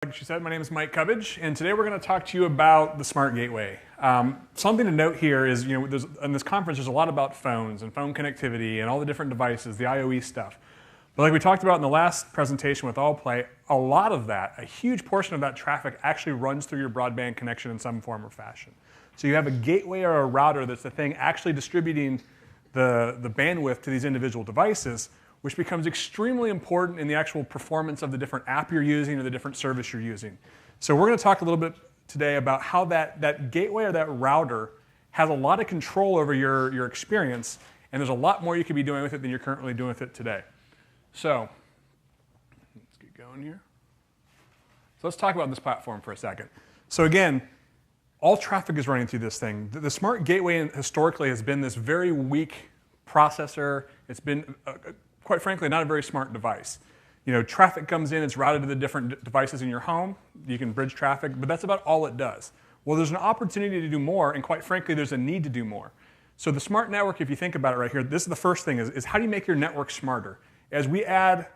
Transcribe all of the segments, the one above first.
Like she said, my name is Mike Cubbage, and today we're going to talk to you about the Smart Gateway. Something to note here is, in this conference, there's a lot about phones and phone connectivity and all the different devices, the IoE stuff. But like we talked about in the last presentation with AllPlay, a lot of that, a huge portion of that traffic actually runs through your broadband connection in some form or fashion. So you have a gateway or a router that's the thing actually distributing the bandwidth to these individual devices, which becomes extremely important in the actual performance of the different app you're using or the different service you're using. So we're going to talk a little bit today about how that gateway or that router has a lot of control over your experience, and there's a lot more you could be doing with it than you're currently doing with it today. So let's get going here. So let's talk about this platform for a second. So again, all traffic is running through this thing. The Smart Gateway historically has been this very weak processor. It's been quite frankly, not a very smart device. Traffic comes in, it's routed to the different devices in your home. You can bridge traffic, but that's about all it does. Well, there's an opportunity to do more, and quite frankly, there's a need to do more. So the smart network, if you think about it right here, this is the first thing, is how do you make your network smarter? As we add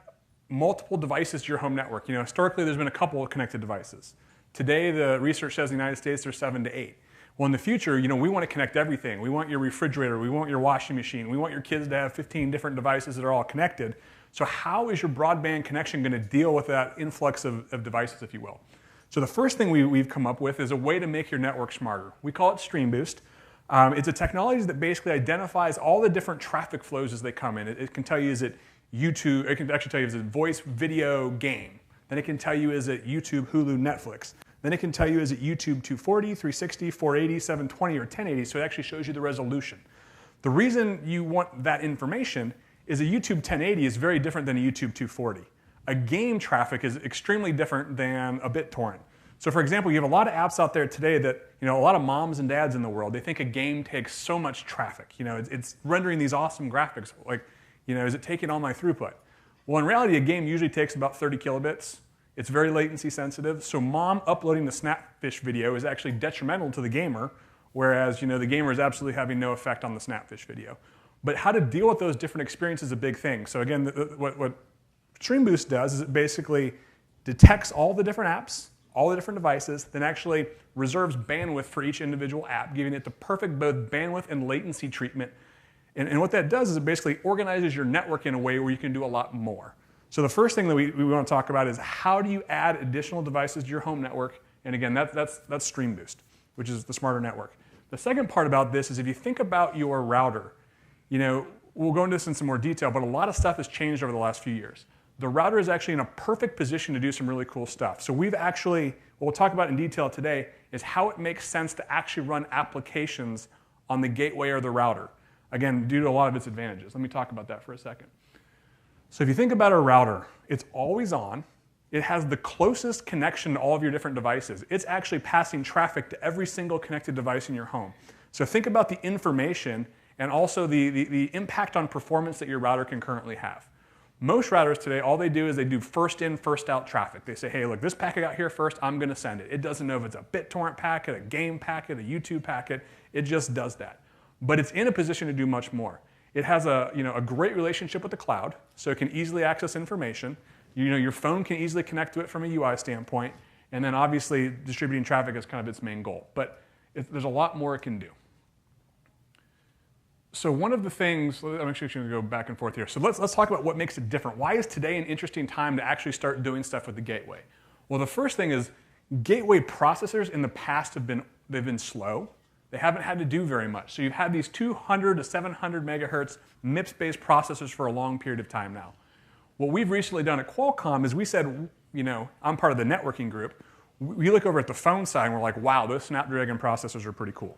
multiple devices to your home network, historically, there's been a couple of connected devices. Today, the research says in the United States, there's 7 to 8. Well, in the future, we want to connect everything. We want your refrigerator. We want your washing machine. We want your kids to have 15 different devices that are all connected. So how is your broadband connection going to deal with that influx of devices, if you will? So the first thing we've come up with is a way to make your network smarter. We call it Stream Boost. It's a technology that basically identifies all the different traffic flows as they come in. It can tell you, is it YouTube? It can actually tell you, is it voice, video, game? Then it can tell you, is it YouTube, Hulu, Netflix? Then it can tell you, is it YouTube 240, 360, 480, 720, or 1080, so it actually shows you the resolution. The reason you want that information is a YouTube 1080 is very different than a YouTube 240. A game traffic is extremely different than a BitTorrent. So for example, you have a lot of apps out there today that, a lot of moms and dads in the world, they think a game takes so much traffic. It's rendering these awesome graphics. Like, is it taking all my throughput? Well, in reality, a game usually takes about 30 kilobits. It's very latency sensitive, so mom uploading the Snapfish video is actually detrimental to the gamer, whereas the gamer is absolutely having no effect on the Snapfish video. But how to deal with those different experiences is a big thing. So again, what Stream Boost does is it basically detects all the different apps, all the different devices, then actually reserves bandwidth for each individual app, giving it the perfect both bandwidth and latency treatment. And what that does is it basically organizes your network in a way where you can do a lot more. So the first thing that we want to talk about is how do you add additional devices to your home network? And again, that's Stream Boost, which is the smarter network. The second part about this is if you think about your router, we'll go into this in some more detail, but a lot of stuff has changed over the last few years. The router is actually in a perfect position to do some really cool stuff. So we've actually, what we'll talk about in detail today is how it makes sense to actually run applications on the gateway or the router. Again, due to a lot of its advantages. Let me talk about that for a second. So if you think about a router, it's always on. It has the closest connection to all of your different devices. It's actually passing traffic to every single connected device in your home. So think about the information and also the impact on performance that your router can currently have. Most routers today, all they do is they do first in, first out traffic. They say, hey, look, this packet got here first, I'm going to send it. It doesn't know if it's a BitTorrent packet, a game packet, a YouTube packet. It just does that. But it's in a position to do much more. It has a great relationship with the cloud, so it can easily access information. Your phone can easily connect to it from a UI standpoint, and then obviously distributing traffic is kind of its main goal. But there's a lot more it can do. So one of the things, I'm actually going to go back and forth here. So let's talk about what makes it different. Why is today an interesting time to actually start doing stuff with the gateway? Well, the first thing is gateway processors in the past they've been slow. They haven't had to do very much. So you've had these 200 to 700 megahertz MIPS-based processors for a long period of time now. What we've recently done at Qualcomm is we said, I'm part of the networking group. We look over at the phone side and we're like, wow, those Snapdragon processors are pretty cool.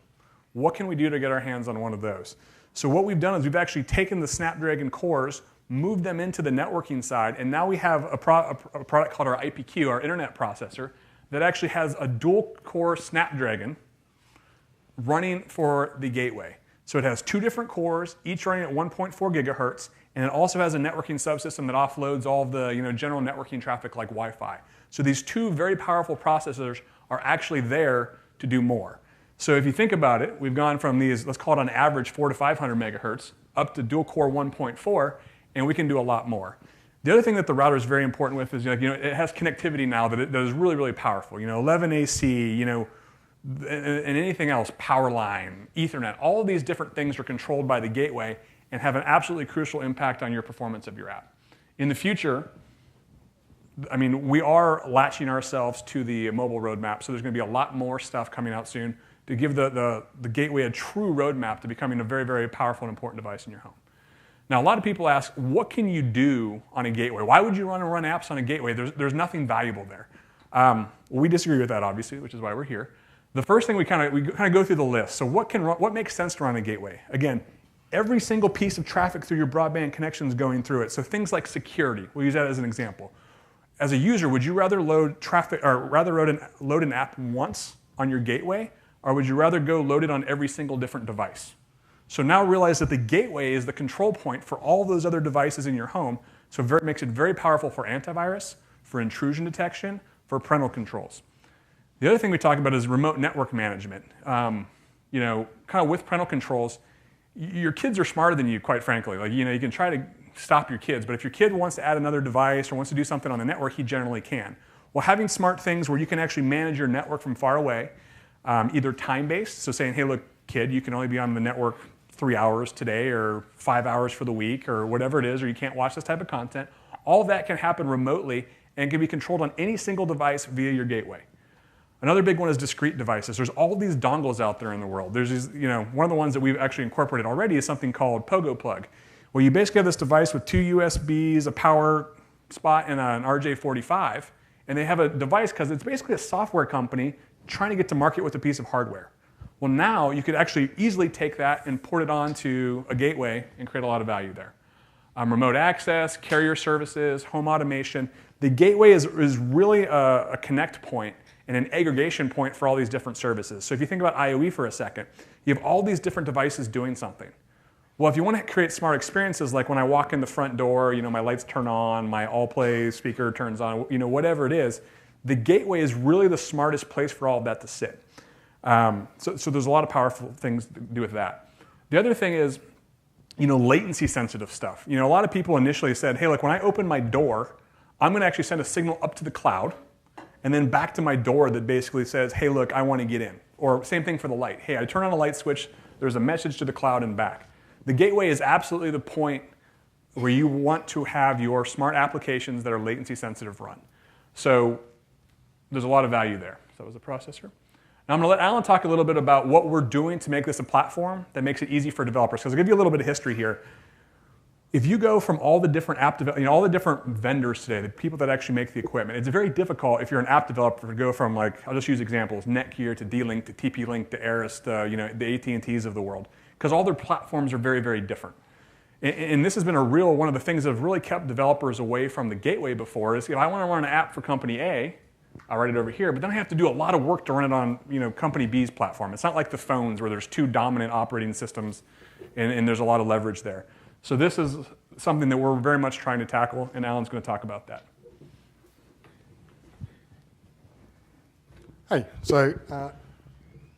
What can we do to get our hands on one of those? So what we've done is we've actually taken the Snapdragon cores, moved them into the networking side, and now we have a product called our IPQ, our internet processor, that actually has a dual-core Snapdragon running for the gateway. So it has 2 different cores, each running at 1.4 gigahertz, and it also has a networking subsystem that offloads all of the general networking traffic like Wi-Fi. So these 2 very powerful processors are actually there to do more. So if you think about it, we've gone from these, let's call it on average 400 to 500 megahertz, up to dual core 1.4, and we can do a lot more. The other thing that the router is very important with is, it has connectivity now that is really, really powerful. 11 AC, and anything else, power line, Ethernet, all of these different things are controlled by the gateway and have an absolutely crucial impact on your performance of your app. In the future, we are latching ourselves to the mobile roadmap, so there's going to be a lot more stuff coming out soon to give the gateway a true roadmap to becoming a very, very powerful and important device in your home. Now, a lot of people ask, what can you do on a gateway? Why would you want to run apps on a gateway? There's nothing valuable there. We disagree with that, obviously, which is why we're here. The first thing we kind of go through the list. So what makes sense to run a gateway? Again, every single piece of traffic through your broadband connection is going through it. So things like security, we'll use that as an example. As a user, would you rather load an app once on your gateway, or would you rather go load it on every single different device? So now realize that the gateway is the control point for all those other devices in your home, so it makes it very powerful for antivirus, for intrusion detection, for parental controls. The other thing we talk about is remote network management. Kind of with parental controls, your kids are smarter than you, quite frankly. You can try to stop your kids, but if your kid wants to add another device or wants to do something on the network, he generally can. Well, having smart things where you can actually manage your network from far away, either time-based, so saying, hey, look, kid, you can only be on the network 3 hours today or 5 hours for the week or whatever it is, or you can't watch this type of content. All of that can happen remotely and can be controlled on any single device via your gateway. Another big one is discrete devices. There's all these dongles out there in the world. There's these, one of the ones that we've actually incorporated already is something called Pogo Plug, where you basically have this device with 2 USBs, a power spot, and an RJ45, and they have a device because it's basically a software company trying to get to market with a piece of hardware. Well, now you could actually easily take that and port it onto a gateway and create a lot of value there. Remote access, carrier services, home automation. The gateway is really a connect point and an aggregation point for all these different services. So if you think about IoE for a second, you have all these different devices doing something. Well, if you want to create smart experiences, like when I walk in the front door, my lights turn on, my AllPlay speaker turns on, whatever it is, the gateway is really the smartest place for all of that to sit. So there's a lot of powerful things to do with that. The other thing is, latency sensitive stuff. A lot of people initially said, hey, look, when I open my door, I'm going to actually send a signal up to the cloud and then back to my door that basically says, hey, look, I want to get in. Or same thing for the light. Hey, I turn on a light switch, there's a message to the cloud and back. The gateway is absolutely the point where you want to have your smart applications that are latency sensitive run. So there's a lot of value there. So that was the processor. Now I'm going to let Alan talk a little bit about what we're doing to make this a platform that makes it easy for developers. Because I'll give you a little bit of history here. If you go from all the different all the different vendors today, the people that actually make the equipment, it's very difficult if you're an app developer to go from I'll just use examples, Netgear to D-Link to TP-Link to Aris to the AT&Ts of the world, because all their platforms are very, very different. And this has been one of the things that have really kept developers away from the gateway before is, I want to run an app for company A, I write it over here, but then I have to do a lot of work to run it on company B's platform. It's not like the phones where there's 2 dominant operating systems and there's a lot of leverage there. So this is something that we're very much trying to tackle, and Alan's going to talk about that. Hey, so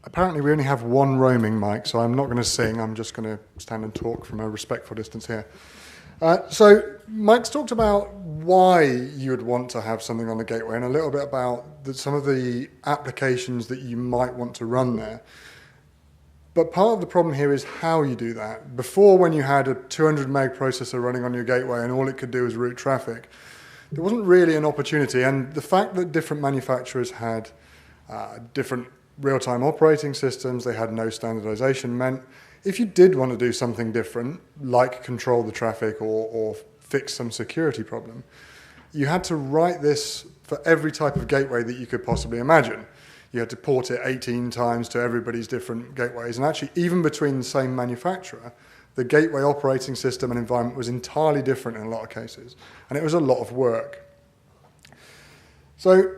apparently we only have one roaming mic, so I'm not going to sing. I'm just going to stand and talk from a respectful distance here. So Mike's talked about why you would want to have something on the gateway and a little bit about some of the applications that you might want to run there. But part of the problem here is how you do that. Before, when you had a 200 meg processor running on your gateway and all it could do was route traffic, there wasn't really an opportunity. And the fact that different manufacturers had different real-time operating systems, they had no standardization, meant if you did want to do something different, like control the traffic or fix some security problem, you had to write this for every type of gateway that you could possibly imagine. You had to port it 18 times to everybody's different gateways. And actually, even between the same manufacturer, the gateway operating system and environment was entirely different in a lot of cases. And it was a lot of work. So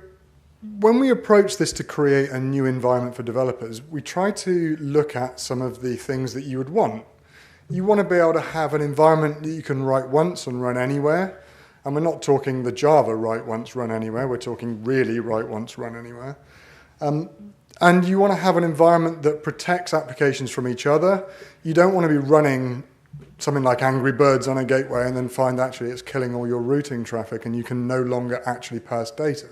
when we approach this to create a new environment for developers, we try to look at some of the things that you would want. You want to be able to have an environment that you can write once and run anywhere. And we're not talking the Java write once, run anywhere. We're talking really write once, run anywhere. And you want to have an environment that protects applications from each other. You don't want to be running something like Angry Birds on a gateway and then find actually it's killing all your routing traffic and you can no longer actually pass data.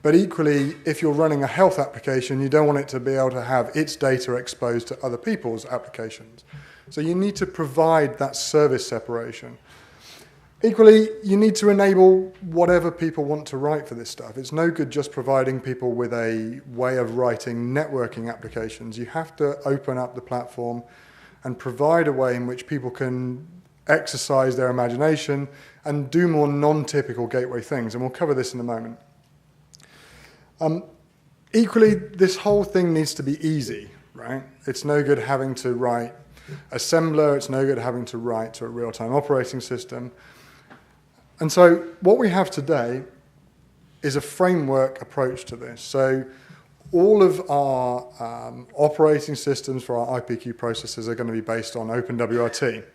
But equally, if you're running a health application, you don't want it to be able to have its data exposed to other people's applications. So you need to provide that service separation. Equally, you need to enable whatever people want to write for this stuff. It's no good just providing people with a way of writing networking applications. You have to open up the platform and provide a way in which people can exercise their imagination and do more non-typical gateway things. And we'll cover this in a moment. Equally, this whole thing needs to be easy, right? It's no good having to write assembler. It's no good having to write to a real-time operating system. And so what we have today is a framework approach to this. So all of our operating systems for our IPQ processors are going to be based on OpenWRT.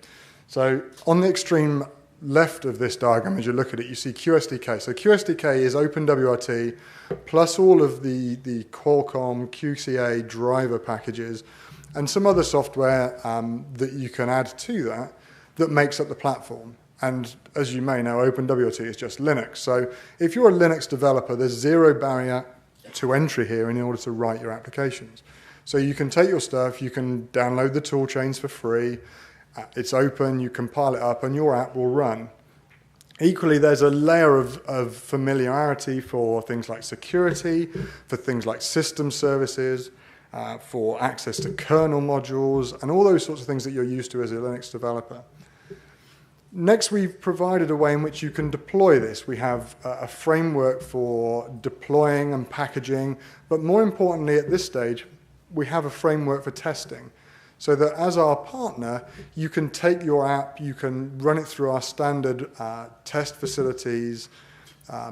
So on the extreme left of this diagram, as you look at it, you see QSDK. So QSDK is OpenWRT plus all of the Qualcomm QCA driver packages and some other software that you can add to that makes up the platform. And as you may know, OpenWRT is just Linux. So if you're a Linux developer, there's zero barrier to entry here in order to write your applications. So you can take your stuff, you can download the tool chains for free, it's open, you compile it up, and your app will run. Equally, there's a layer of familiarity for things like security, for things like system services, for access to kernel modules, and all those sorts of things that you're used to as a Linux developer. Next, we've provided a way in which you can deploy this. We have a framework for deploying and packaging, but more importantly at this stage, we have a framework for testing. So that as our partner, you can take your app, you can run it through our standard test facilities,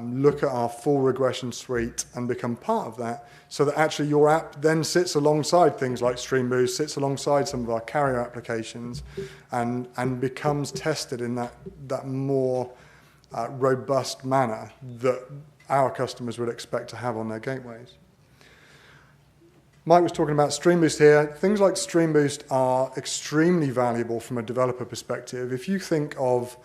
look at our full regression suite and become part of that, so that actually your app then sits alongside things like StreamBoost, sits alongside some of our carrier applications, and becomes tested in that more robust manner that our customers would expect to have on their gateways. Mike was talking about StreamBoost here. Things like StreamBoost are extremely valuable from a developer perspective. If you think of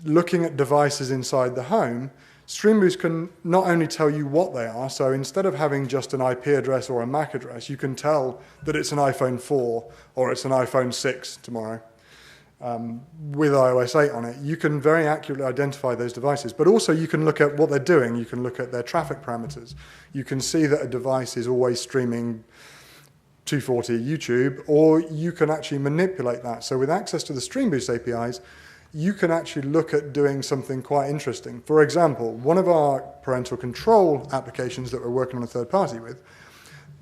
looking at devices inside the home, StreamBoost can not only tell you what they are, so instead of having just an IP address or a MAC address, you can tell that it's an iPhone 4 or it's an iPhone 6 tomorrow with iOS 8 on it. You can very accurately identify those devices, but also you can look at what they're doing. You can look at their traffic parameters. You can see that a device is always streaming 240 YouTube, or you can actually manipulate that. So with access to the StreamBoost APIs, you can actually look at doing something quite interesting. For example, one of our parental control applications that we're working on a third party with,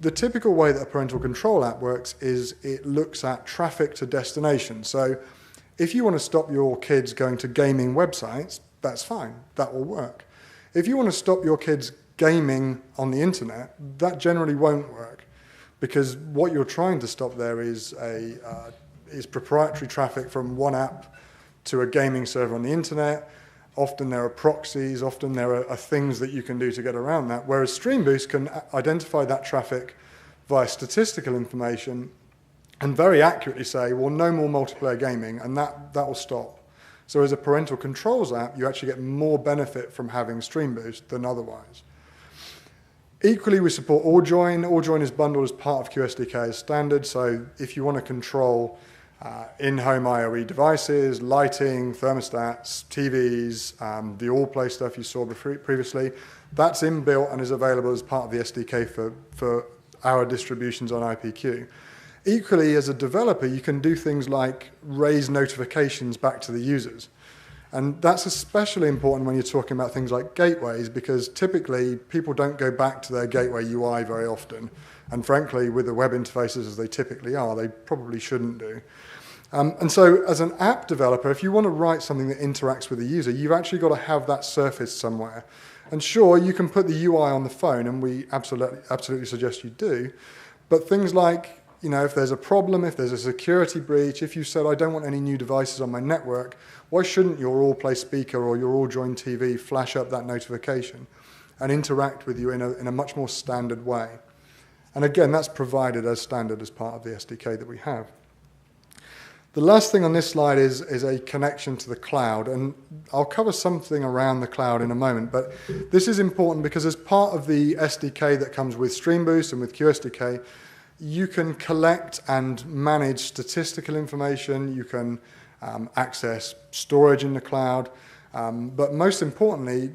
the typical way that a parental control app works is it looks at traffic to destination. So if you want to stop your kids going to gaming websites, that's fine, that will work. If you want to stop your kids gaming on the internet, that generally won't work, because what you're trying to stop there is proprietary traffic from one app to a gaming server on the internet. Often there are proxies, often there are things that you can do to get around that, whereas StreamBoost can identify that traffic via statistical information and very accurately say, well, no more multiplayer gaming, and that will stop. So as a parental controls app, you actually get more benefit from having StreamBoost than otherwise. Equally, we support AllJoin. AllJoin is bundled as part of QSDK as standard, so if you want to control in-home IoE devices, lighting, thermostats, TVs, the AllPlay stuff you saw previously, that's inbuilt and is available as part of the SDK for our distributions on IPQ. Equally, as a developer, you can do things like raise notifications back to the users. And that's especially important when you're talking about things like gateways, because typically people don't go back to their gateway UI very often. And frankly, with the web interfaces as they typically are, they probably shouldn't do. And so as an app developer, if you want to write something that interacts with the user, you've actually got to have that surface somewhere. And sure, you can put the UI on the phone, and we absolutely suggest you do. But things like, if there's a problem, if there's a security breach, if you said, I don't want any new devices on my network, why shouldn't your AllPlay speaker or your AllJoin TV flash up that notification and interact with you in a much more standard way? And again, that's provided as standard as part of the SDK that we have. The last thing on this slide is a connection to the cloud, and I'll cover something around the cloud in a moment, but this is important because as part of the SDK that comes with StreamBoost and with QSDK, you can collect and manage statistical information, you can access storage in the cloud, but most importantly,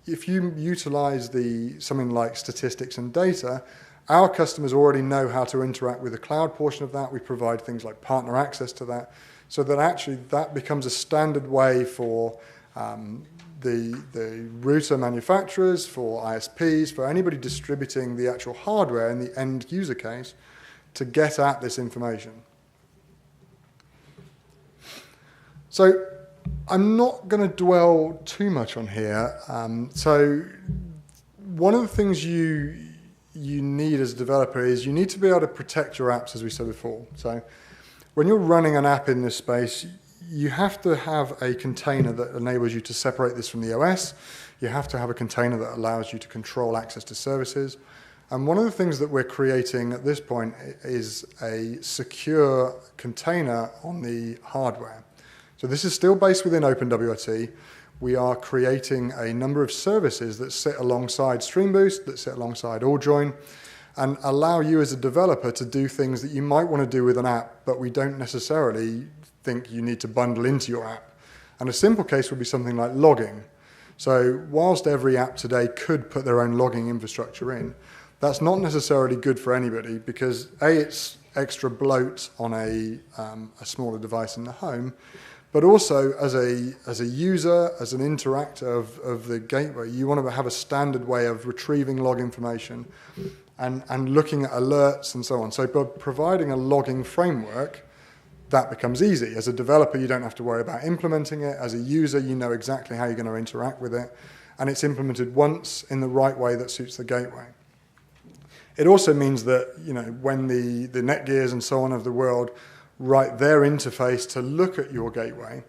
if you utilize something like statistics and data, our customers already know how to interact with the cloud portion of that. We provide things like partner access to that, so that actually that becomes a standard way for the router manufacturers, for ISPs, for anybody distributing the actual hardware in the end user case to get at this information. So I'm not going to dwell too much on here. So one of the things you need as a developer is you need to be able to protect your apps, as we said before. So when you're running an app in this space, you have to have a container that enables you to separate this from the OS. You have to have a container that allows you to control access to services. And one of the things that we're creating at this point is a secure container on the hardware. So this is still based within OpenWRT. We are creating a number of services that sit alongside StreamBoost, that sit alongside AllJoin, and allow you as a developer to do things that you might want to do with an app, but we don't necessarily think you need to bundle into your app. And a simple case would be something like logging. So whilst every app today could put their own logging infrastructure in, that's not necessarily good for anybody because A, it's extra bloat on a smaller device in the home, but also as a user, as an interactor of the gateway, you want to have a standard way of retrieving log information and looking at alerts and so on. So by providing a logging framework, that becomes easy. As a developer, you don't have to worry about implementing it. As a user, you know exactly how you're going to interact with it. And it's implemented once in the right way that suits the gateway. It also means that, when the Netgears and so on of the world write their interface to look at your gateway,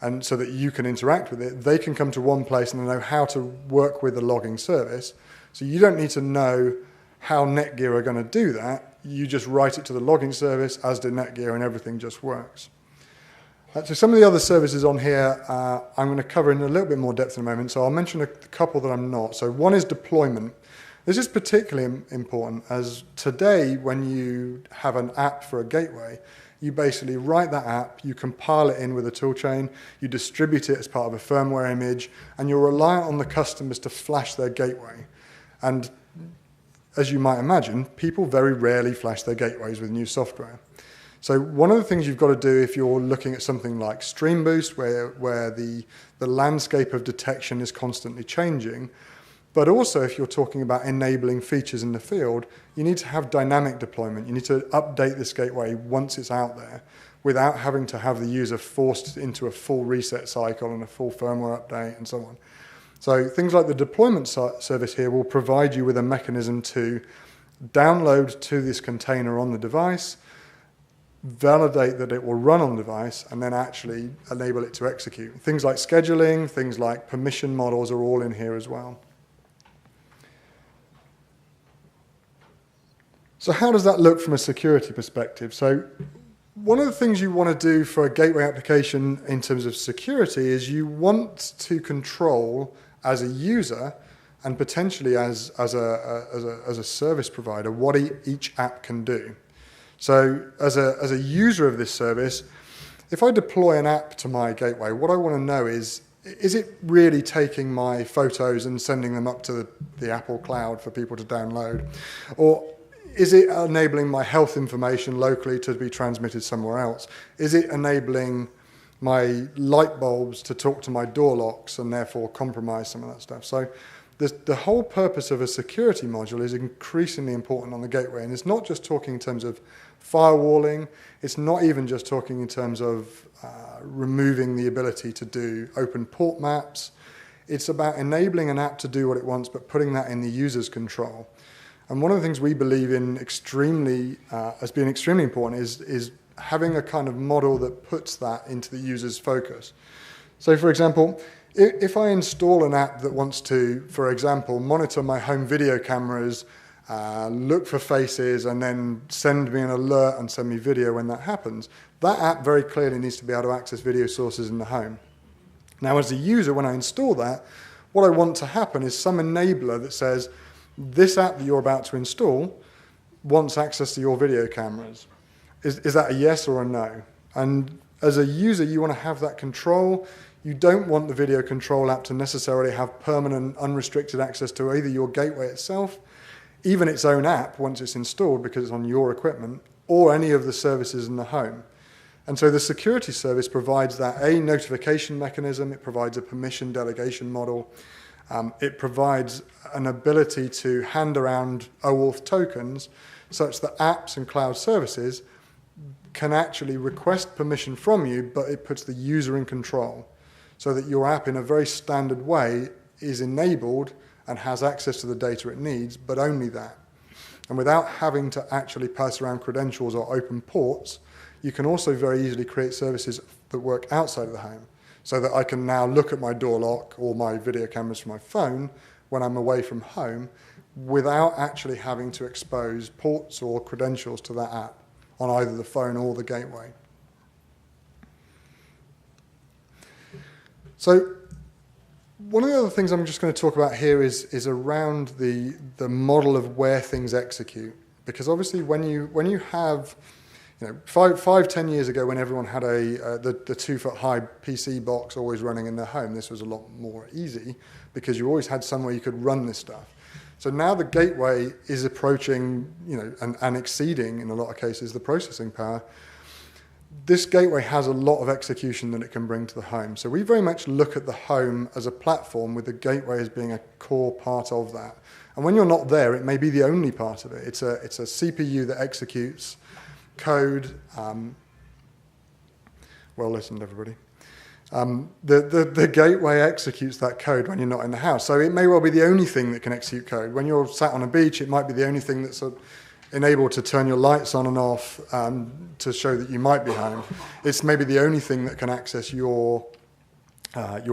and so that you can interact with it, they can come to one place and know how to work with the logging service. So you don't need to know how Netgear are going to do that. You just write it to the logging service, as did Netgear, and everything just works. So some of the other services on here I'm going to cover in a little bit more depth in a moment, so I'll mention a couple that I'm not. So one is deployment. This is particularly important, as today when you have an app for a gateway, you basically write that app, you compile it in with a toolchain, you distribute it as part of a firmware image, and you're reliant on the customers to flash their gateway. And as you might imagine, people very rarely flash their gateways with new software. So one of the things you've got to do if you're looking at something like StreamBoost, where the landscape of detection is constantly changing, but also if you're talking about enabling features in the field, you need to have dynamic deployment. You need to update this gateway once it's out there without having to have the user forced into a full reset cycle and a full firmware update and so on. So things like the deployment service here will provide you with a mechanism to download to this container on the device, validate that it will run on the device, and then actually enable it to execute. Things like scheduling, things like permission models are all in here as well. So how does that look from a security perspective? So one of the things you want to do for a gateway application in terms of security is you want to control as a user and potentially as a service provider what each app can do. So as a user of this service, if I deploy an app to my gateway, what I want to know is it really taking my photos and sending them up to the Apple cloud for people to download? Or is it enabling my health information locally to be transmitted somewhere else? Is it enabling my light bulbs to talk to my door locks and therefore compromise some of that stuff? So the whole purpose of a security module is increasingly important on the gateway. And it's not just talking in terms of firewalling. It's not even just talking in terms of removing the ability to do open port maps. It's about enabling an app to do what it wants, but putting that in the user's control. And one of the things we believe in as being extremely important is having a kind of model that puts that into the user's focus. So for example, if I install an app that wants to, for example, monitor my home video cameras look for faces, and then send me an alert and send me video when that happens. That app very clearly needs to be able to access video sources in the home. Now, as a user, when I install that, what I want to happen is some enabler that says, this app that you're about to install wants access to your video cameras. Is that a yes or a no? And as a user, you want to have that control. You don't want the video control app to necessarily have permanent, unrestricted access to either your gateway itself, even its own app once it's installed because it's on your equipment, or any of the services in the home. And so the security service provides that a notification mechanism, it provides a permission delegation model, it provides an ability to hand around OAuth tokens such that apps and cloud services can actually request permission from you, but it puts the user in control so that your app in a very standard way is enabled and has access to the data it needs, but only that. And without having to actually pass around credentials or open ports, you can also very easily create services that work outside of the home so that I can now look at my door lock or my video cameras from my phone when I'm away from home without actually having to expose ports or credentials to that app on either the phone or the gateway. So one of the other things I'm just going to talk about here is around the model of where things execute. Because obviously when you have, 10 years ago when everyone had the 2-foot high PC box always running in their home, this was a lot more easy because you always had somewhere you could run this stuff. So now the gateway is approaching, and exceeding, in a lot of cases, the processing power. This gateway has a lot of execution that it can bring to the home. So we very much look at the home as a platform with the gateway as being a core part of that. And when you're not there, it may be the only part of it. It's a CPU that executes code. Well listened, everybody. The gateway executes that code when you're not in the house. So it may well be the only thing that can execute code. When you're sat on a beach, it might be the only thing that's enabled to turn your lights on and off to show that you might be home. It's maybe the only thing that can access your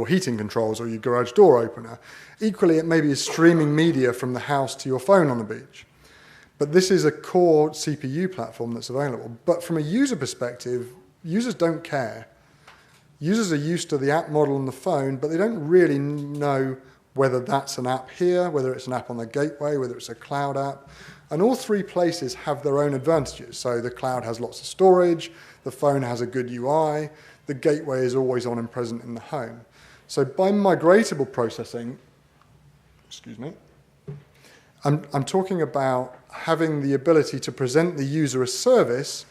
heating controls or your garage door opener. Equally, it may be streaming media from the house to your phone on the beach. But this is a core CPU platform that's available. But from a user perspective, users don't care. Users are used to the app model on the phone, but they don't really know whether that's an app here, whether it's an app on the gateway, whether it's a cloud app. And all three places have their own advantages. So the cloud has lots of storage, the phone has a good UI, the gateway is always on and present in the home. So by migratable processing, I'm talking about having the ability to present the user a service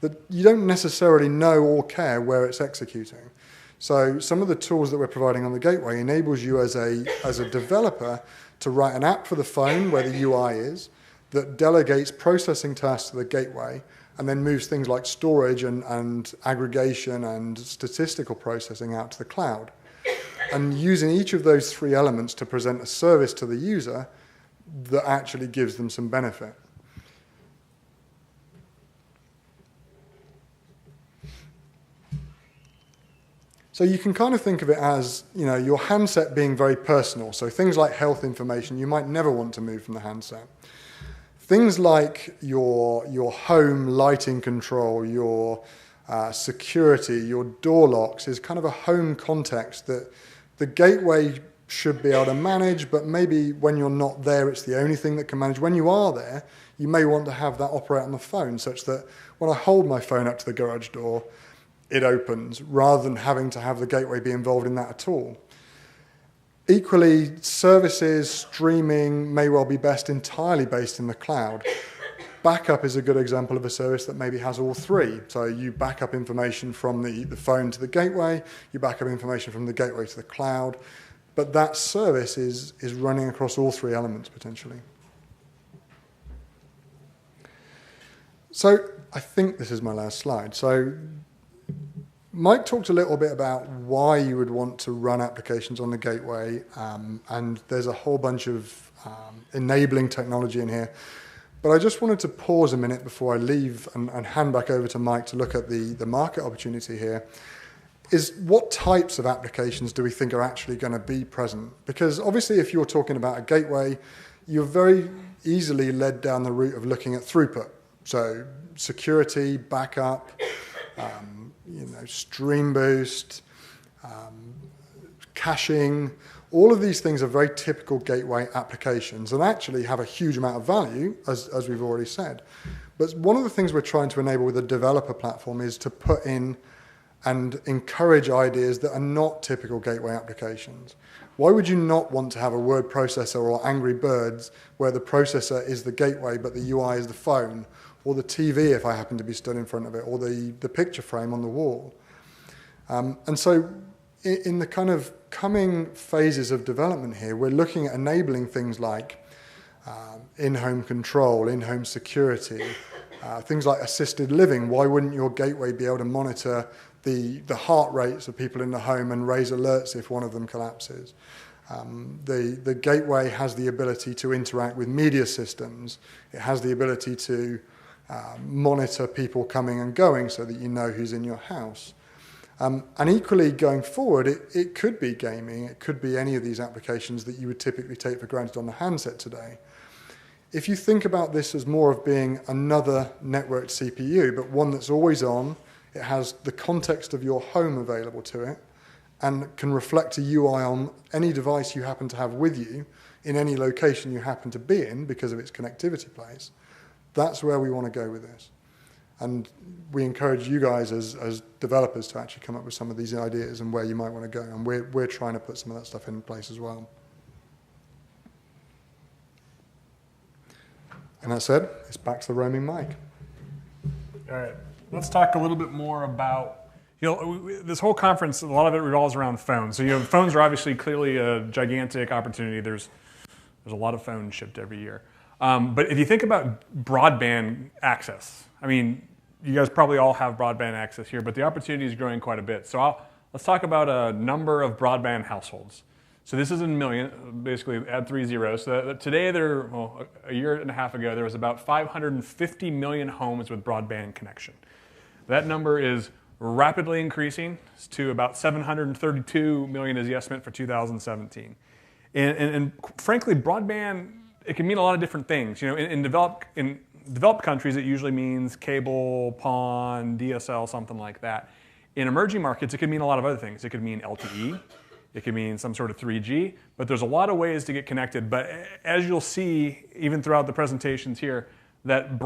that you don't necessarily know or care where it's executing. So some of the tools that we're providing on the gateway enables you as a developer to write an app for the phone where the UI is, that delegates processing tasks to the gateway, and then moves things like storage and aggregation and statistical processing out to the cloud. And using each of those three elements to present a service to the user that actually gives them some benefit. So you can kind of think of it as, your handset being very personal. So things like health information you might never want to move from the handset. Things like your home lighting control, your security, your door locks is kind of a home context that the gateway should be able to manage, but maybe when you're not there, it's the only thing that can manage. When you are there, you may want to have that operate on the phone such that when I hold my phone up to the garage door, it opens, rather than having to have the gateway be involved in that at all. Equally, services, streaming may well be best entirely based in the cloud. Backup is a good example of a service that maybe has all three. So you back up information from the phone to the gateway, you back up information from the gateway to the cloud, but that service is running across all three elements potentially. So I think this is my last slide. So Mike talked a little bit about why you would want to run applications on the gateway, and there's a whole bunch of enabling technology in here. But I just wanted to pause a minute before I leave and hand back over to Mike to look at the market opportunity here, is what types of applications do we think are actually going to be present? Because obviously if you're talking about a gateway, you're very easily led down the route of looking at throughput. So security, backup, stream boost, caching, all of these things are very typical gateway applications and actually have a huge amount of value, as we've already said. But one of the things we're trying to enable with a developer platform is to put in and encourage ideas that are not typical gateway applications. Why would you not want to have a word processor or Angry Birds where the processor is the gateway but the UI is the phone, or the TV if I happen to be stood in front of it, or the picture frame on the wall? And so in the kind of coming phases of development here, we're looking at enabling things like in-home control, in-home security, things like assisted living. Why wouldn't your gateway be able to monitor the heart rates of people in the home and raise alerts if one of them collapses? The gateway has the ability to interact with media systems. It has the ability to monitor people coming and going so that you know who's in your house. And equally, going forward, it could be gaming. It could be any of these applications that you would typically take for granted on the handset today. If you think about this as more of being another networked CPU, but one that's always on, it has the context of your home available to it, and can reflect a UI on any device you happen to have with you in any location you happen to be in because of its connectivity place, that's where we want to go with this. And we encourage you guys as developers to actually come up with some of these ideas and where you might want to go. And we're trying to put some of that stuff in place as well. And that said, it's back to the roaming mic. All right, let's talk a little bit more about, this whole conference, a lot of it revolves around phones. So phones are obviously clearly a gigantic opportunity. There's a lot of phones shipped every year. But if you think about broadband access, I mean, you guys probably all have broadband access here, but the opportunity is growing quite a bit. So let's talk about a number of broadband households. So this is in million, basically add 3 zeros. So today, a year and a half ago, there was about 550 million homes with broadband connection. That number is rapidly increasing to about 732 million is the estimate for 2017. And frankly, broadband, it can mean a lot of different things. In developed countries, it usually means cable, PON, DSL, something like that. In emerging markets, it could mean a lot of other things. It could mean LTE. It could mean some sort of 3G. But there's a lot of ways to get connected. But as you'll see, even throughout the presentations here, that your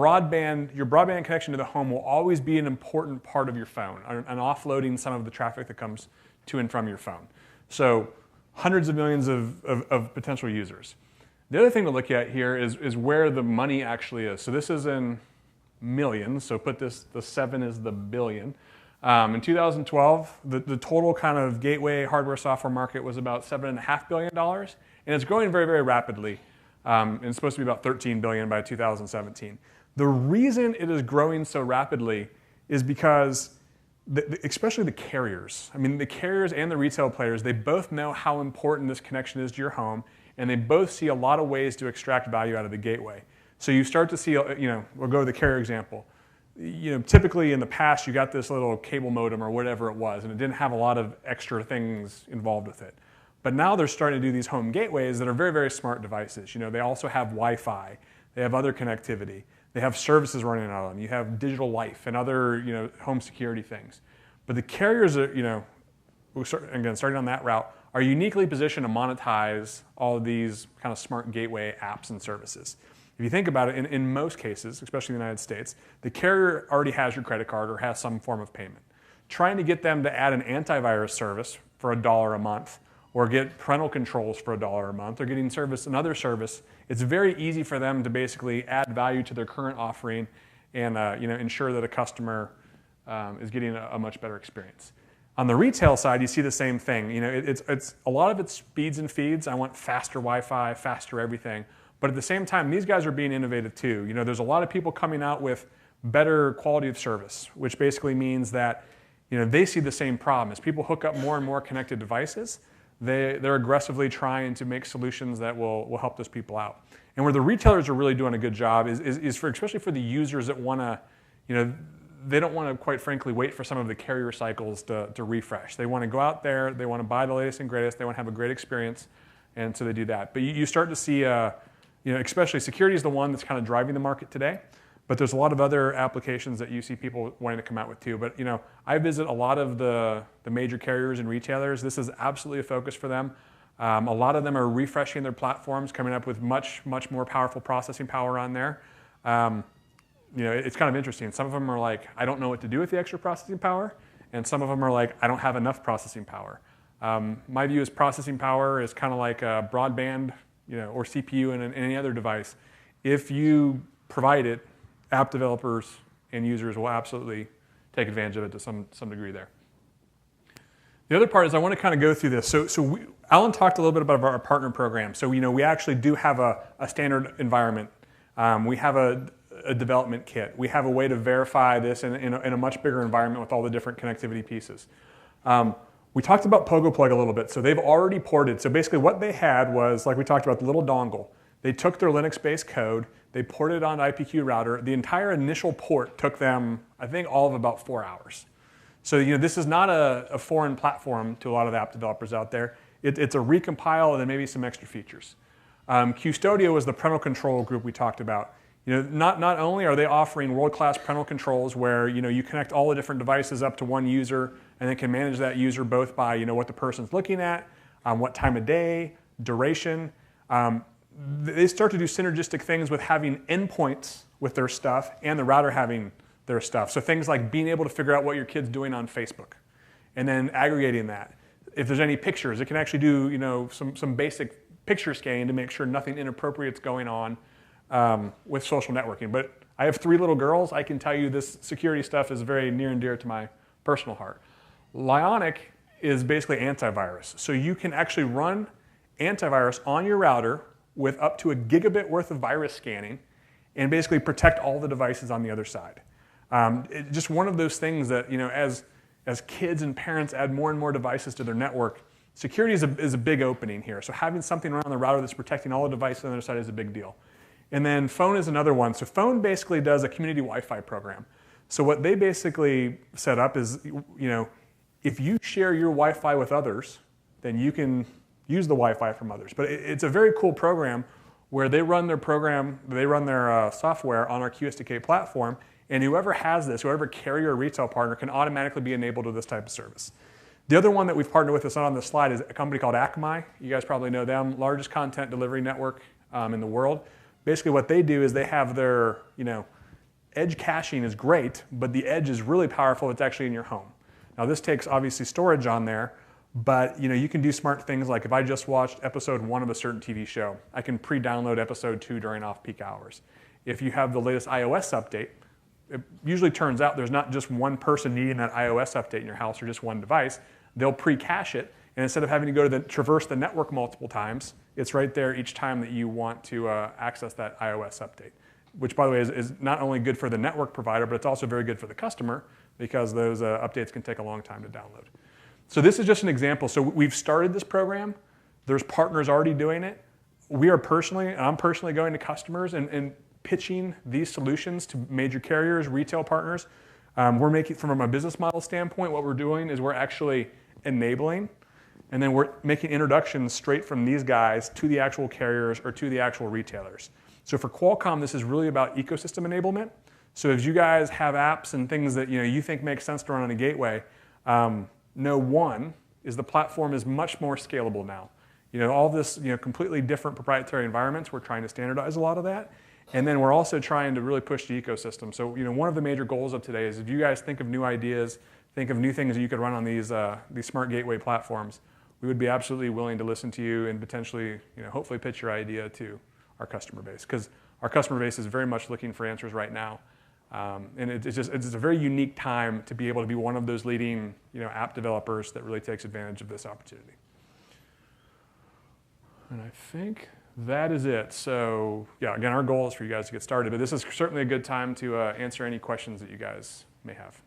broadband connection to the home will always be an important part of your phone, and offloading some of the traffic that comes to and from your phone. So hundreds of millions of potential users. The other thing to look at here is where the money actually is. So this is in millions, so the 7 is the billion. In 2012, the total kind of gateway hardware software market was about $7.5 billion, and it's growing very, very rapidly. And it's supposed to be about $13 billion by 2017. The reason it is growing so rapidly is because, especially the carriers, the carriers and the retail players, they both know how important this connection is to your home, and they both see a lot of ways to extract value out of the gateway. So you start to see, we'll go to the carrier example. Typically in the past, you got this little cable modem or whatever it was, and it didn't have a lot of extra things involved with it. But now they're starting to do these home gateways that are very, very smart devices. They also have Wi-Fi. They have other connectivity. They have services running on them. You have digital life and other, home security things. But the carriers are, starting on that route, are uniquely positioned to monetize all of these kind of smart gateway apps and services. If you think about it, in most cases, especially in the United States, the carrier already has your credit card or has some form of payment. Trying to get them to add an antivirus service for $1 a month, or get parental controls for $1 a month, or getting another service, it's very easy for them to basically add value to their current offering and ensure that a customer is getting a much better experience. On the retail side, you see the same thing. It's a lot of it's speeds and feeds. I want faster Wi-Fi, faster everything. But at the same time, these guys are being innovative too. There's a lot of people coming out with better quality of service, which basically means that they see the same problem. As people hook up more and more connected devices, they're aggressively trying to make solutions that will help those people out. And where the retailers are really doing a good job is especially for the users that want to, they don't want to, quite frankly, wait for some of the carrier cycles to refresh. They want to go out there, they want to buy the latest and greatest, they want to have a great experience, and so they do that. But you start to see especially security is the one that's kind of driving the market today. But there's a lot of other applications that you see people wanting to come out with too. But I visit a lot of the major carriers and retailers. This is absolutely a focus for them. A lot of them are refreshing their platforms, coming up with much more powerful processing power on there. It's kind of interesting. Some of them are like, I don't know what to do with the extra processing power, and some of them are like, I don't have enough processing power. My view is processing power is kind of like a broadband, or CPU in any other device. If you provide it, app developers and users will absolutely take advantage of it to some degree there. The other part is I want to kind of go through this. So Alan talked a little bit about our partner program. So we actually do have a standard environment. We have a development kit. We have a way to verify this in a much bigger environment with all the different connectivity pieces. We talked about PogoPlug a little bit. So they've already ported. So basically what they had was, like we talked about, the little dongle. They took their Linux-based code, they ported it on IPQ router. The entire initial port took them, I think, all of about 4 hours. So this is not a foreign platform to a lot of the app developers out there. It's a recompile and then maybe some extra features. Custodio was the parental control group we talked about. Not only are they offering world-class parental controls where you connect all the different devices up to one user and then can manage that user both by what the person's looking at, what time of day, duration. They start to do synergistic things with having endpoints with their stuff and the router having their stuff. So things like being able to figure out what your kid's doing on Facebook and then aggregating that. If there's any pictures, it can actually do some basic picture scanning to make sure nothing inappropriate's going on with social networking. But I have 3 little girls. I can tell you this security stuff is very near and dear to my personal heart. Lionic is basically antivirus. So you can actually run antivirus on your router with up to 1 gigabit worth of virus scanning and basically protect all the devices on the other side. Just one of those things that, as kids and parents add more and more devices to their network, security is a big opening here. So having something around the router that's protecting all the devices on the other side is a big deal. And then Phone is another one. So Phone basically does a community Wi-Fi program. So what they basically set up is, if you share your Wi-Fi with others, then you can use the Wi-Fi from others. But it's a very cool program where they run their software on our QSDK platform, and whoever has this, whoever carrier or retail partner can automatically be enabled with this type of service. The other one that we've partnered with that's not on the slide is a company called Akamai. You guys probably know them, largest content delivery network in the world. Basically what they do is they have their, edge caching is great, but the edge is really powerful. It's actually in your home. Now this takes obviously storage on there, but you can do smart things like if I just watched episode 1 of a certain TV show, I can pre-download episode 2 during off-peak hours. If you have the latest iOS update, it usually turns out there's not just one person needing that iOS update in your house or just one device. They'll pre-cache it, and instead of having to go to traverse the network multiple times, it's right there each time that you want to access that iOS update, which, by the way, is not only good for the network provider, but it's also very good for the customer because those updates can take a long time to download. So this is just an example. So we've started this program. There's partners already doing it. I'm personally going to customers and pitching these solutions to major carriers, retail partners. We're making, from a business model standpoint, what we're doing is we're actually enabling, and then we're making introductions straight from these guys to the actual carriers or to the actual retailers. So for Qualcomm, this is really about ecosystem enablement. So as you guys have apps and things that you think make sense to run on a gateway, one is the platform is much more scalable now. All this completely different proprietary environments, we're trying to standardize a lot of that. And then we're also trying to really push the ecosystem. So one of the major goals of today is if you guys think of new ideas, think of new things that you could run on these smart gateway platforms, we would be absolutely willing to listen to you and potentially hopefully pitch your idea to our customer base, because our customer base is very much looking for answers right now. And it's a very unique time to be able to be one of those leading app developers that really takes advantage of this opportunity. And I think that is it. So yeah, again, our goal is for you guys to get started, but this is certainly a good time to answer any questions that you guys may have.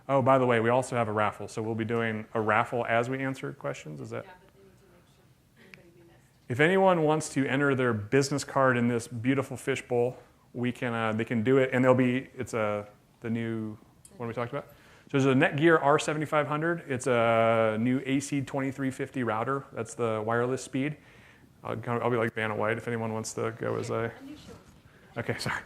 Oh, by the way, we also have a raffle, so we'll be doing a raffle as we answer questions. Is that? Yeah, but they need to make sure anybody be missed. If anyone wants to enter their business card in this beautiful fishbowl, they can do it, and it's the new, what are we talking about? So there's a Netgear R7500. It's a new AC2350 router. That's the wireless speed. I'll be like Vanna White if anyone wants to go as a. Okay, sorry.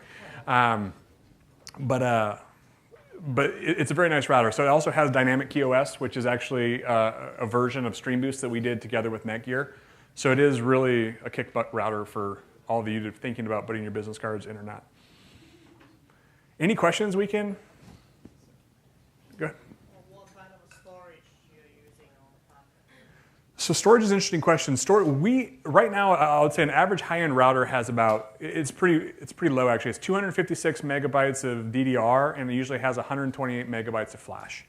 But it's a very nice router. So it also has dynamic QoS, which is actually a version of StreamBoost that we did together with Netgear. So it is really a kick-butt router for all of you thinking about putting your business cards in or not. Any questions we can? Go ahead. What kind of storage you're using on the platform? So storage is an interesting question. Right now, I would say an average high-end router has about, it's pretty low actually. It's 256 megabytes of DDR, and it usually has 128 megabytes of flash.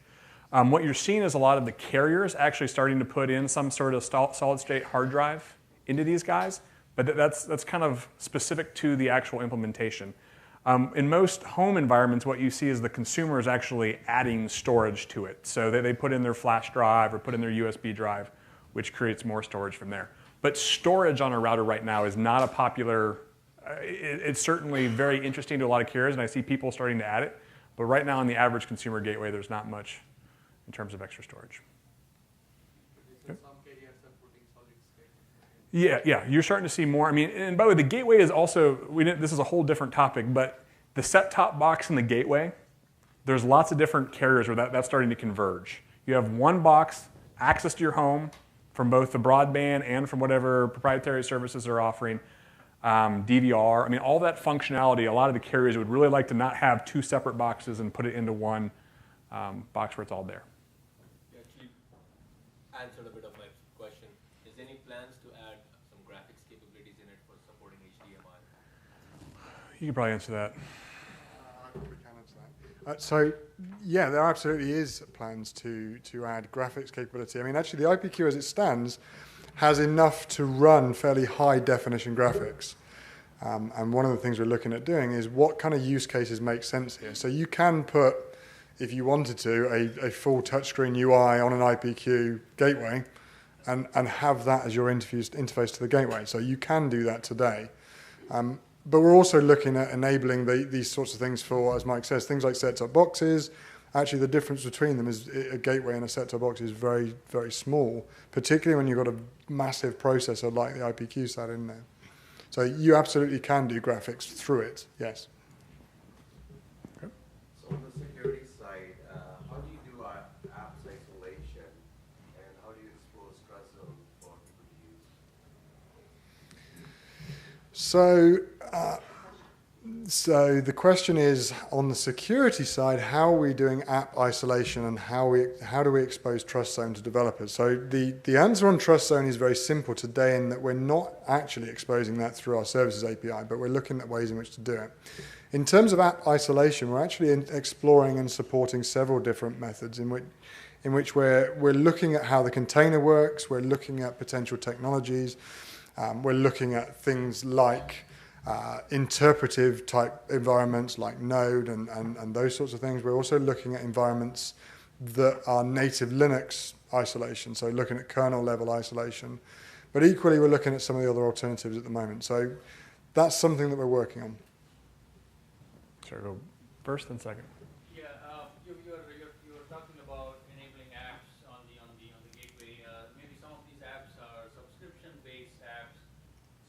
What you're seeing is a lot of the carriers actually starting to put in some sort of solid-state hard drive into these guys, but that's kind of specific to the actual implementation. In most home environments, what you see is the consumer is actually adding storage to it. So they put in their flash drive or put in their USB drive, which creates more storage from there. But storage on a router right now is not a popular, it's certainly very interesting to a lot of carriers, and I see people starting to add it. But right now on the average consumer gateway, there's not much in terms of extra storage. Okay. Some carriers are putting solid state. Yeah, you're starting to see more. I mean, and by the way, the gateway is also, this is a whole different topic, but the set-top box and the gateway, there's lots of different carriers where that's starting to converge. You have one box, access to your home from both the broadband and from whatever proprietary services they're offering, DVR. I mean, all that functionality, a lot of the carriers would really like to not have two separate boxes and put it into one box where it's all there. You actually answered a bit of my question. Is there any plans to add some graphics capabilities in it for supporting HDMI? You could probably answer that. I probably can answer that. So, yeah, there absolutely is plans to add graphics capability. I mean, actually, the IPQ as it stands has enough to run fairly high definition graphics. And one of the things we're looking at doing is what kind of use cases make sense here. So you can put, if you wanted to, a full touchscreen UI on an IPQ gateway and have that as your interface to the gateway. So you can do that today. But we're also looking at enabling these sorts of things for, as Mike says, things like set-top boxes. Actually, the difference between them is a gateway and a set-top box is very, very small, particularly when you've got a massive processor like the IPQ sat in there. So you absolutely can do graphics through it, yes. So on the security side, how do you do apps isolation, and how do you expose trust zone for people to use? So the question is, on the security side, how are we doing app isolation and how do we expose Trust Zone to developers? So the answer on Trust Zone is very simple today in that we're not actually exposing that through our services API, but we're looking at ways in which to do it. In terms of app isolation, we're actually exploring and supporting several different methods in which we're looking at how the container works, we're looking at potential technologies, we're looking at things like interpretive type environments like Node and those sorts of things. We're also looking at environments that are native Linux isolation, so looking at kernel level isolation. But equally, we're looking at some of the other alternatives at the moment. So that's something that we're working on. Sure, go first and second. Yeah, you're talking about enabling apps on the gateway. Maybe some of these apps are subscription-based apps.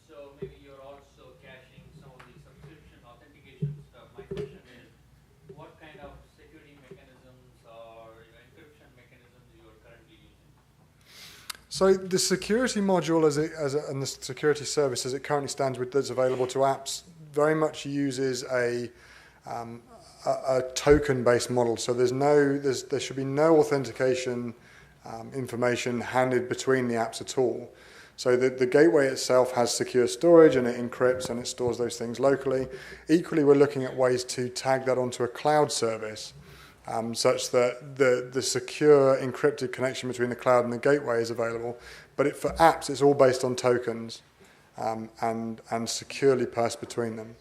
So maybe you're also caching some of the subscription authentication stuff. My question is, what kind of security mechanisms or encryption mechanisms you're currently using? So the security module and the security service as it currently stands with that's available to apps very much uses a token-based model. So there should be no authentication information handed between the apps at all. So the gateway itself has secure storage and it encrypts and it stores those things locally. Equally, we're looking at ways to tag that onto a cloud service such that the secure encrypted connection between the cloud and the gateway is available. But for apps, it's all based on tokens and securely passed between them.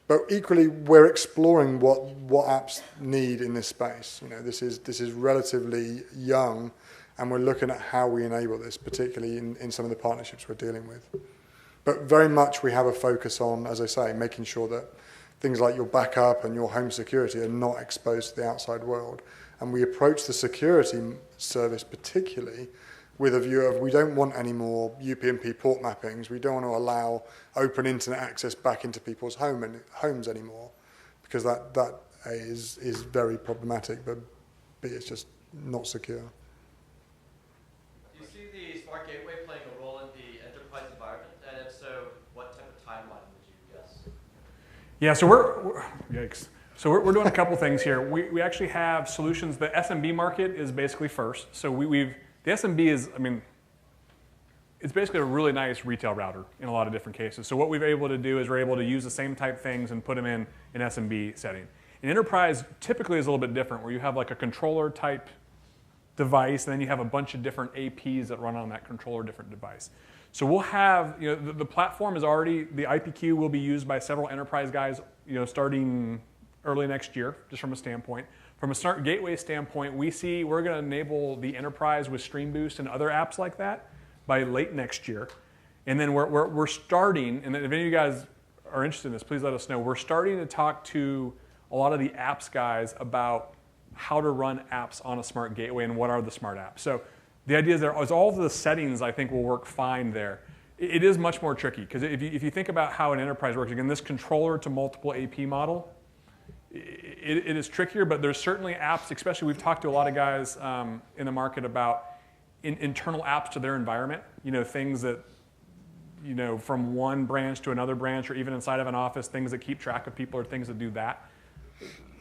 But equally, we're exploring what apps need in this space. You know, this is relatively young, and we're looking at how we enable this, particularly in some of the partnerships we're dealing with. But very much we have a focus on, as I say, making sure that things like your backup and your home security are not exposed to the outside world. And we approach the security service particularly with a view of we don't want any more UPnP port mappings. We don't want to allow open internet access back into people's homes anymore, because that A, is very problematic, but B, it's just not secure. Do you see the Smart Gateway playing a role in the enterprise environment? And if so, what type of timeline would you guess? Yeah, so yikes. So we're doing a couple things here. We actually have solutions. The SMB market is basically first. So the SMB is, I mean, it's basically a really nice retail router in a lot of different cases. So what we've been able to do is we're able to use the same type things and put them in an SMB setting. An enterprise typically is a little bit different, where you have like a controller type device, and then you have a bunch of different APs that run on that controller different device. So we'll have, the platform is already, the IPQ will be used by several enterprise guys, starting early next year, just from a standpoint. From a Smart Gateway standpoint, we're going to enable the enterprise with Stream Boost and other apps like that by late next year. And then we're starting, and if any of you guys are interested in this, please let us know. We're starting to talk to a lot of the apps guys about how to run apps on a Smart Gateway and what are the smart apps. So the idea is all of the settings, I think, will work fine there. It is much more tricky, because if you think about how an enterprise works, again, this controller to multiple AP model, it is trickier, but there's certainly apps, especially we've talked to a lot of guys in the market about internal apps to their environment, things that, from one branch to another branch, or even inside of an office, things that keep track of people or things that do that.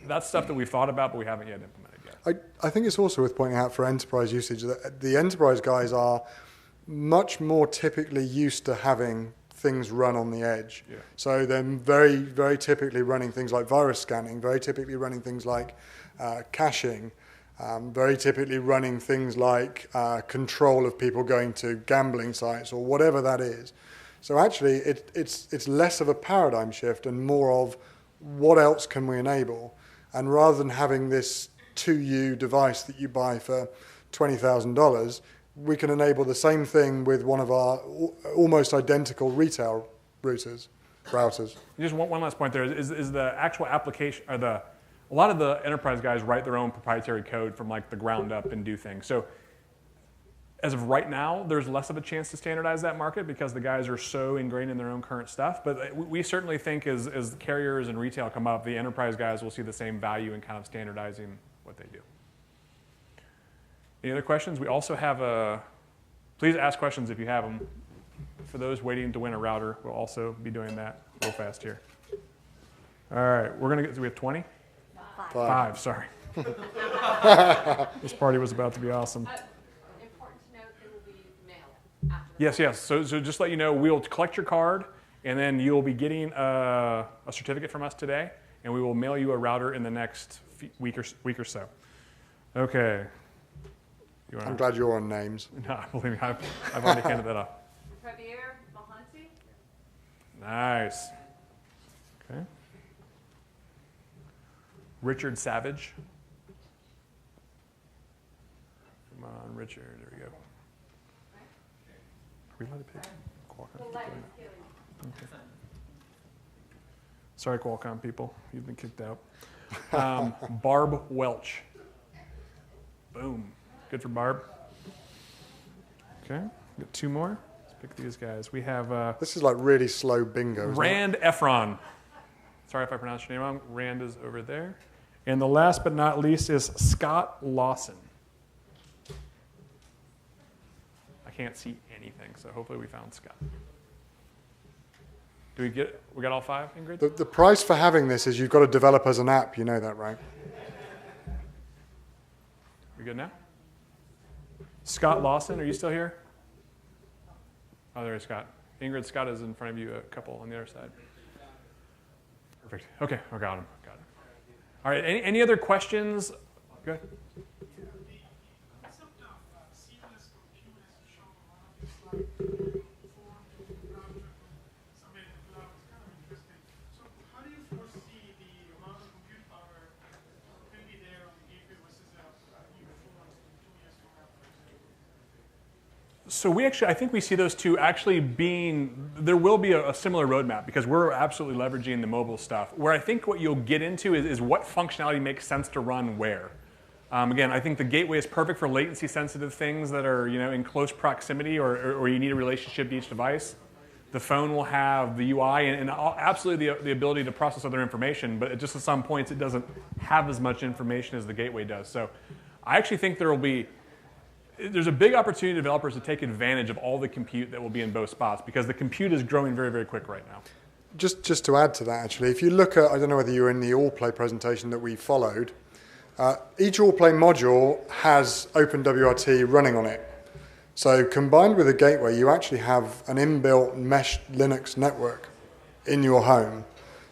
That's stuff that we've thought about, but we haven't yet implemented yet. I think it's also worth pointing out for enterprise usage that the enterprise guys are much more typically used to having things run on the edge. Yeah. So they're very, very typically running things like virus scanning, very typically running things like caching, very typically running things like control of people going to gambling sites or whatever that is. So actually it's less of a paradigm shift and more of what else can we enable? And rather than having this 2U device that you buy for $20,000, we can enable the same thing with one of our almost identical retail routers. Just one last point there is the actual application, or a lot of the enterprise guys write their own proprietary code from like the ground up and do things. So as of right now, there's less of a chance to standardize that market because the guys are so ingrained in their own current stuff. But we certainly think as carriers and retail come up, the enterprise guys will see the same value in kind of standardizing what they do. Any other questions? We also have please ask questions if you have them. For those waiting to win a router, we'll also be doing that real fast here. All right, we have 20? Five, sorry. This party was about to be awesome. Important to note, it will be mailed after. Yes. So just let you know, we'll collect your card, and then you'll be getting a certificate from us today, and we will mail you a router in the next week or so. Okay. I'm glad you're on names. No, believe me, I've already handed that off. Javier Mahanti. Nice. Okay. Richard Savage. Come on, Richard. There we go. Are we allowed to pick Qualcomm? Okay. Sorry, Qualcomm people. You've been kicked out. Barb Welch. Boom. Good for Barb. Okay. Got two more. Let's pick these guys. We have... this is like really slow bingo. Rand Efron. Sorry if I pronounced your name wrong. Rand is over there. And the last but not least is Scott Lawson. I can't see anything, so hopefully we found Scott. We got all five, Ingrid? The price for having this is you've got to develop as an app. You know that, right? We good now? Scott Lawson, are you still here? Oh, there is Scott. Ingrid, Scott is in front of you, a couple on the other side. Perfect. Okay, I got him. All right, any other questions? Go ahead. The concept of seamless compute is shown on one of the slides, somewhere in the cloud. It's kind of interesting. So how do you foresee the amount of compute power will be there on the gateway versus a new phone in 2 years from now? So I think we see those two actually there will be a similar roadmap because we're absolutely leveraging the mobile stuff. Where I think what you'll get into is what functionality makes sense to run where. Again, I think the gateway is perfect for latency-sensitive things that are in close proximity or you need a relationship to each device. The phone will have the UI and absolutely the ability to process other information, but just at some points it doesn't have as much information as the gateway does. So I actually think there's a big opportunity for developers to take advantage of all the compute that will be in both spots because the compute is growing very, very quick right now. Just to add to that, actually, if you look at, I don't know whether you were in the AllPlay presentation that we followed, each AllPlay module has OpenWRT running on it. So combined with a gateway, you actually have an inbuilt mesh Linux network in your home.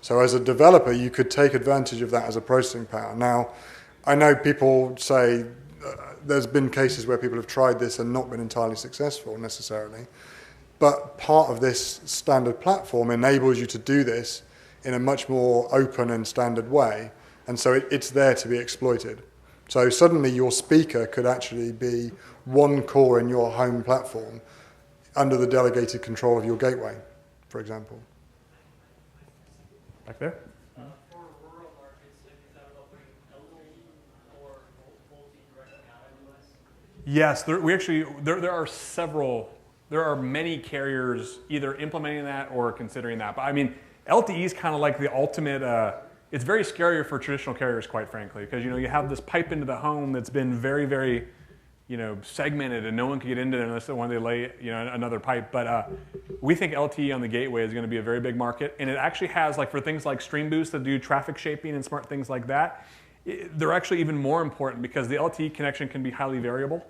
So as a developer, you could take advantage of that as a processing power. Now, I know people say there's been cases where people have tried this and not been entirely successful necessarily. But part of this standard platform enables you to do this in a much more open and standard way. And so it's there to be exploited. So suddenly your speaker could actually be one core in your home platform under the delegated control of your gateway, for example. Back there? For rural markets, have you thought about putting LTE or VoLTE directly on a device? Yes, there are many carriers either implementing that or considering that. But I mean, LTE is kind of like the ultimate, it's very scary for traditional carriers, quite frankly, because you have this pipe into the home that's been very, very segmented and no one can get into it unless they want to lay another pipe. But we think LTE on the gateway is going to be a very big market. And it actually has, like for things like Stream Boost that do traffic shaping and smart things like that, they're actually even more important because the LTE connection can be highly variable.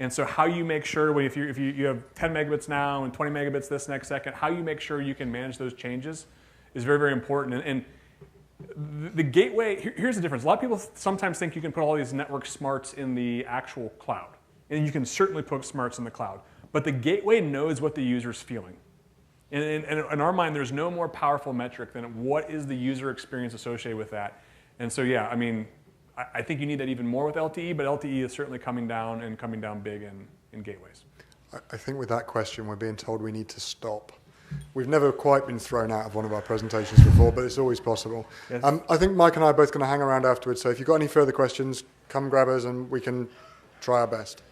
And so how you make sure, if you have 10 megabits now and 20 megabits this next second, how you make sure you can manage those changes is very, very important. And the gateway, here's the difference. A lot of people sometimes think you can put all these network smarts in the actual cloud. And you can certainly put smarts in the cloud. But the gateway knows what the user's feeling. And in our mind, there's no more powerful metric than what is the user experience associated with that. And so, yeah, I mean, I think you need that even more with LTE, but LTE is certainly coming down and coming down big in gateways. I think with that question, we're being told we need to stop. We've never quite been thrown out of one of our presentations before, but it's always possible. Yes. I think Mike and I are both going to hang around afterwards, so if you've got any further questions, come grab us and we can try our best.